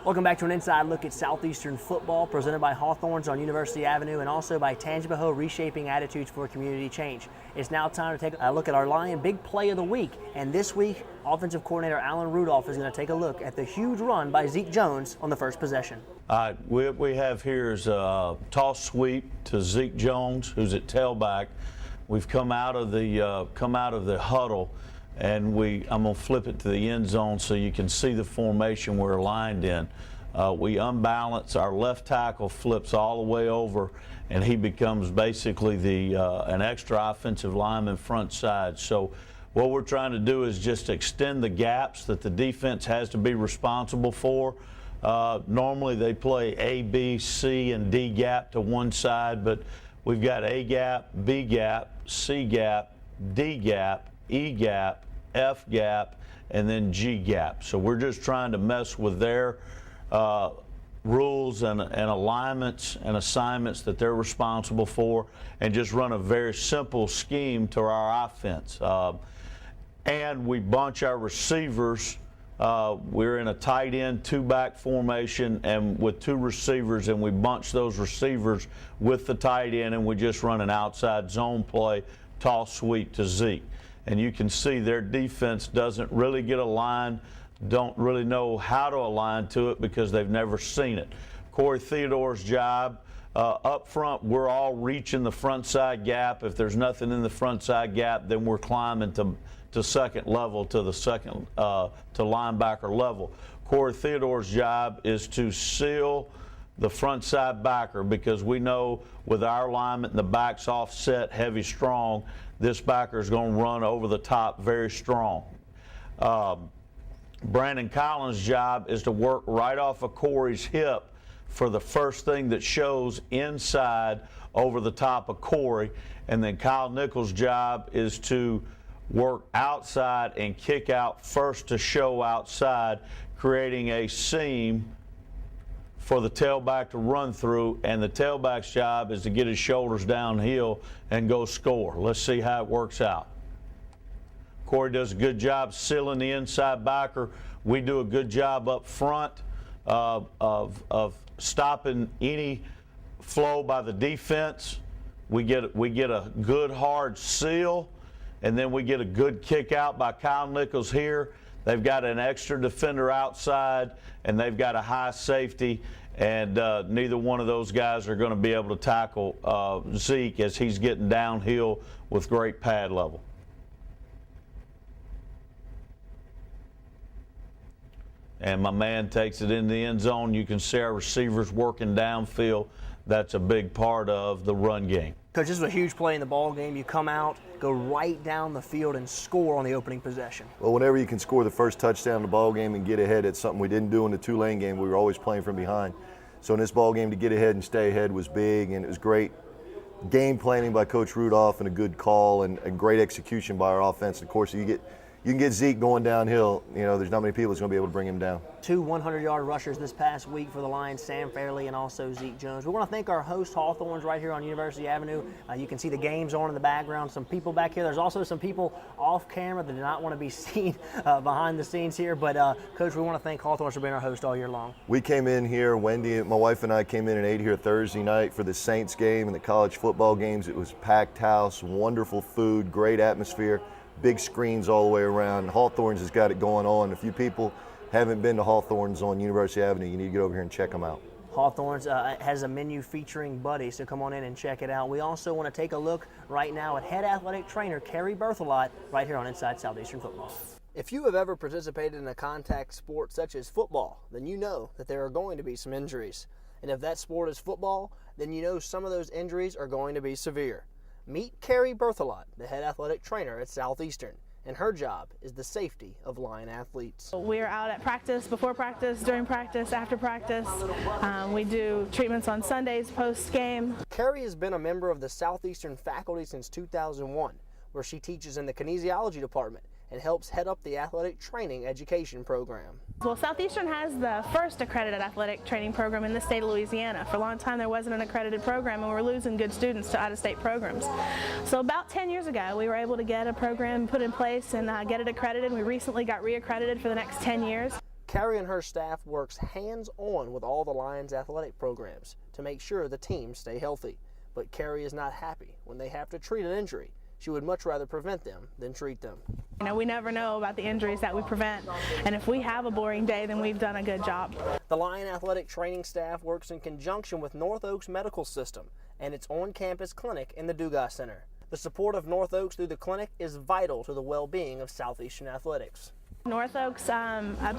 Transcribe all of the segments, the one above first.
Welcome back to an inside look at Southeastern football presented by Hawthorns on University Avenue and also by Tangipahoa Reshaping Attitudes for Community Change. It's now time to take a look at our Lion Big Play of the Week. And this week, offensive coordinator Alan Rudolph is going to take a look at the huge run by Zeke Jones on the first possession. What we have here is a toss sweep to Zeke Jones, who's at tailback. We've come out of the huddle, and I'm going to flip it to the end zone so you can see the formation we're aligned in. We unbalance, our left tackle flips all the way over, and he becomes basically an extra offensive lineman front side. So what we're trying to do is just extend the gaps that the defense has to be responsible for. Normally they play A, B, C, and D gap to one side, but we've got A gap, B gap, C gap, D gap, E gap, F gap, and then G gap. So we're just trying to mess with their rules and alignments and assignments that they're responsible for, and just run a very simple scheme to our offense. And we bunch our receivers. We're in a tight end, two-back formation, and with two receivers, and we bunch those receivers with the tight end, and we just run an outside zone play, toss sweep to Zeke. And you can see their defense doesn't really get aligned, don't really know how to align to it because they've never seen it. Corey Theodore's job, up front, we're all reaching the front side gap. If there's nothing in the front side gap, then we're climbing to second level, to linebacker level. Corey Theodore's job is to seal the front side backer, because we know with our alignment and the backs offset heavy strong, this backer is going to run over the top very strong. Brandon Collins' job is to work right off of Corey's hip for the first thing that shows inside over the top of Corey, and then Kyle Nichols' job is to work outside and kick out first to show outside, creating a seam for the tailback to run through, and the tailback's job is to get his shoulders downhill and go score. Let's see how it works out. Corey does a good job sealing the inside backer. We do a good job up front of stopping any flow by the defense. We get a good hard seal, and then we get a good kick out by Kyle Nichols here. They've got an extra defender outside, and they've got a high safety, and neither one of those guys are going to be able to tackle Zeke as he's getting downhill with great pad level. And my man takes it in the end zone. You can see our receivers working downfield. That's a big part of the run game. Coach, this is a huge play in the ball game. You come out, go right down the field and score on the opening possession. Well, whenever you can score the first touchdown in the ball game and get ahead, it's something we didn't do in the Tulane game. We were always playing from behind. So in this ball game, to get ahead and stay ahead was big, and it was great game planning by Coach Rudolph and a good call and great execution by our offense. Of course, you can get Zeke going downhill. You know, there's not many people that's going to be able to bring him down. Two 100-yard rushers this past week for the Lions, Sam Fairley and also Zeke Jones. We want to thank our host, Hawthorns, right here on University Avenue. You can see the games on in the background. Some people back here. There's also some people off camera that do not want to be seen behind the scenes here. But, Coach, we want to thank Hawthorns for being our host all year long. We came in here, Wendy, my wife and I came in and ate here Thursday night for the Saints game and the college football games. It was packed house, wonderful food, great atmosphere. Big screens all the way around. Hawthorns has got it going on. If you people haven't been to Hawthorns on University Avenue, you need to get over here and check them out. Hawthorns has a menu featuring Buddy, so come on in and check it out. We also want to take a look right now at head athletic trainer Kerry Berthelot right here on Inside Southeastern Football. If you have ever participated in a contact sport such as football, then you know that there are going to be some injuries. And if that sport is football, then you know some of those injuries are going to be severe. Meet Kerry Berthelot, the head athletic trainer at Southeastern, and her job is the safety of Lion athletes. We're out at practice, before practice, during practice, after practice. We do treatments on Sundays, post-game. Kerry has been a member of the Southeastern faculty since 2001, where she teaches in the kinesiology department and helps head up the athletic training education program. Well, Southeastern has the first accredited athletic training program in the state of Louisiana. For a long time there wasn't an accredited program, and we're losing good students to out-of-state programs. So about 10 years ago we were able to get a program put in place and get it accredited. We recently got reaccredited for the next 10 years. Carrie and her staff works hands-on with all the Lions athletic programs to make sure the teams stay healthy. But Carrie is not happy when they have to treat an injury. She would much rather prevent them than treat them. You know, we never know about the injuries that we prevent, and if we have a boring day, then we've done a good job. The Lion athletic training staff works in conjunction with North Oaks Medical System and its on-campus clinic in the Dugas Center. The support of North Oaks through the clinic is vital to the well-being of Southeastern athletics. North Oaks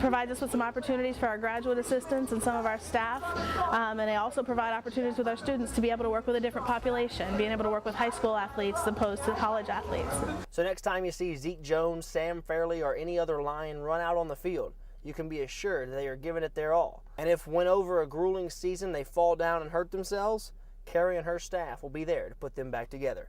provides us with some opportunities for our graduate assistants and some of our staff, and they also provide opportunities with our students to be able to work with a different population, being able to work with high school athletes as opposed to college athletes. So next time you see Zeke Jones, Sam Fairley, or any other Lion run out on the field, you can be assured they are giving it their all. And if when over a grueling season they fall down and hurt themselves, Carrie and her staff will be there to put them back together.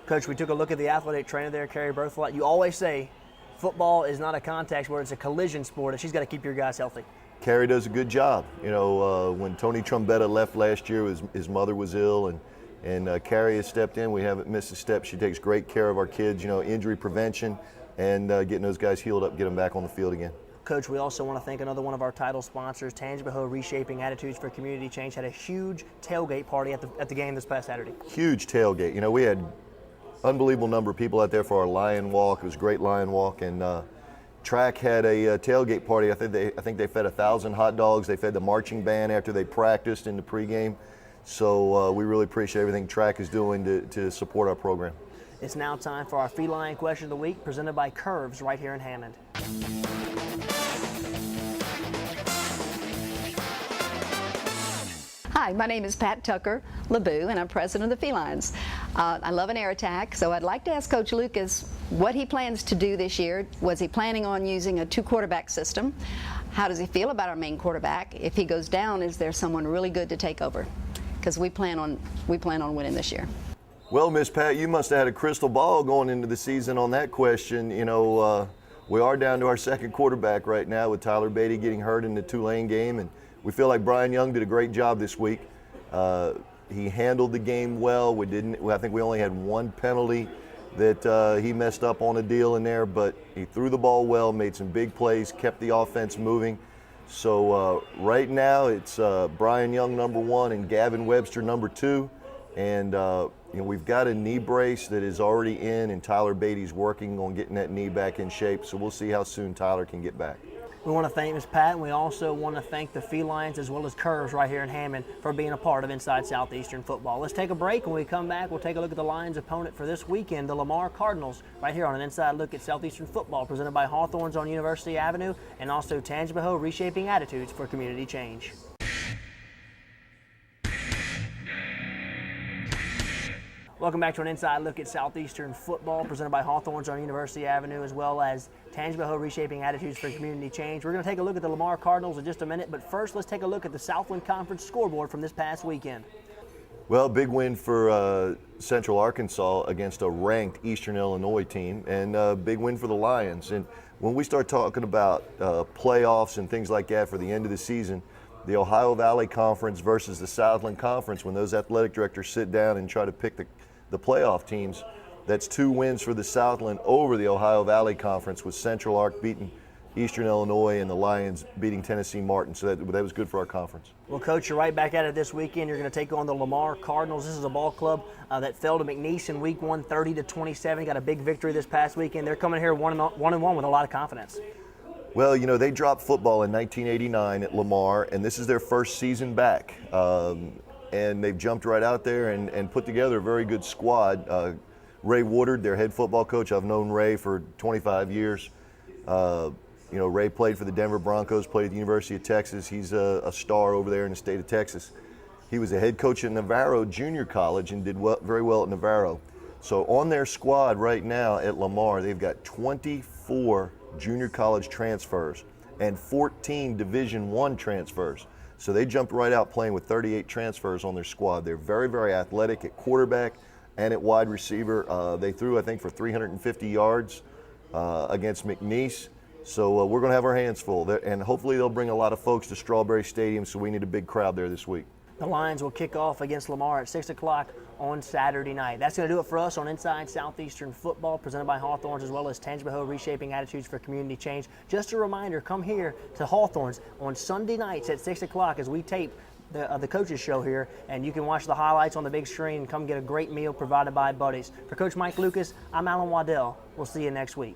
Coach, we took a look at the athletic trainer there, Carrie Berthelot. You always say football is not a contact sport, it's a collision sport, and she's got to keep your guys healthy. Carrie does a good job. You know, when Tony Trombetta left last year, his mother was ill, and Carrie has stepped in. We haven't missed a step. She takes great care of our kids, you know, injury prevention, and getting those guys healed up, get them back on the field again. Coach, we also want to thank another one of our title sponsors, Tangipahoa Reshaping Attitudes for Community Change. Had a huge tailgate party at the game this past Saturday. Huge tailgate. You know, we had unbelievable number of people out there for our Lion Walk. It was a great Lion Walk, and track had a tailgate party. I think they fed 1,000 hot dogs. They fed the marching band after they practiced in the pregame. So we really appreciate everything track is doing to support our program. It's now time for our Feline Question of the Week, presented by Curves right here in Hammond. Hi, my name is Pat Tucker LeBou, and I'm president of the Felines. I love an air attack, so I'd like to ask Coach Lucas what he plans to do this year. Was he planning on using a 2-quarterback system? How does he feel about our main quarterback? If he goes down, is there someone really good to take over? Because we plan on winning this year. Well, Miss Pat, you must have had a crystal ball going into the season on that question. You know, we are down to our second quarterback right now with Tyler Beatty getting hurt in the Tulane game, and we feel like Brian Young did a great job this week. He handled the game well. I think we only had one penalty that he messed up on a deal in there, but he threw the ball well, made some big plays, kept the offense moving. So right now it's Brian Young number 1 and Gavin Webster number 2. And you know, we've got a knee brace that is already in, and Tyler Beatty's working on getting that knee back in shape. So we'll see how soon Tyler can get back. We want to thank Ms. Pat, and we also want to thank the Felines as well as Curves right here in Hammond for being a part of Inside Southeastern Football. Let's take a break. When we come back, we'll take a look at the Lions' opponent for this weekend, the Lamar Cardinals, right here on an Inside Look at Southeastern Football, presented by Hawthorns on University Avenue and also Tangipahoa Reshaping Attitudes for Community Change. Welcome back to an Inside Look at Southeastern Football, presented by Hawthorns on University Avenue, as well as Tangipahoa Reshaping Attitudes for Community Change. We're going to take a look at the Lamar Cardinals in just a minute, but first let's take a look at the Southland Conference scoreboard from this past weekend. Well, big win for Central Arkansas against a ranked Eastern Illinois team, and a big win for the Lions. And when we start talking about playoffs and things like that for the end of the season, the Ohio Valley Conference versus the Southland Conference, when those athletic directors sit down and try to pick the playoff teams, that's 2 wins for the Southland over the Ohio Valley Conference, with Central Ark beating Eastern Illinois and the Lions beating Tennessee Martin. So that was good for our conference. Well, Coach, you're right back at it this weekend. You're going to take on the Lamar Cardinals. This is a ball club that fell to McNeese in week 1, 30-27. Got a big victory this past weekend. They're coming here 1-1 with a lot of confidence. Well, you know, they dropped football in 1989 at Lamar, and this is their first season back. And they've jumped right out there and put together a very good squad. Ray Woodard, their head football coach, I've known Ray for 25 years. You know, Ray played for the Denver Broncos, played at the University of Texas. He's a star over there in the state of Texas. He was a head coach at Navarro Junior College and did very well at Navarro. So on their squad right now at Lamar, they've got 24 junior college transfers and 14 Division I transfers. So they jumped right out playing with 38 transfers on their squad. They're very, very athletic at quarterback and at wide receiver. They threw, I think, for 350 yards against McNeese. So we're going to have our hands full. And hopefully they'll bring a lot of folks to Strawberry Stadium, so we need a big crowd there this week. The Lions will kick off against Lamar at 6 o'clock on Saturday night. That's going to do it for us on Inside Southeastern Football, presented by Hawthorns, as well as Tangible Hill, reshaping attitudes for community change. Just a reminder, come here to Hawthorns on Sunday nights at 6 o'clock as we tape the coaches show here, and you can watch the highlights on the big screen and come get a great meal provided by Buddies. For Coach Mike Lucas, I'm Alan Waddell. We'll see you next week.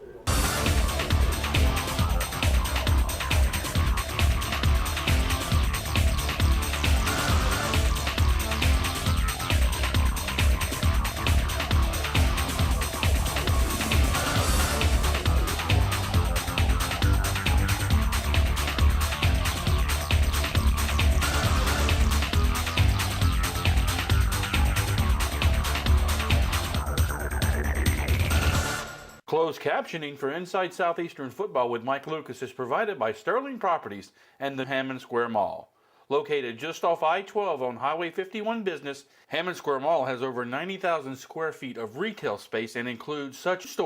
Closed captioning for Inside Southeastern Football with Mike Lucas is provided by Sterling Properties and the Hammond Square Mall. Located just off I-12 on Highway 51 Business, Hammond Square Mall has over 90,000 square feet of retail space and includes such stores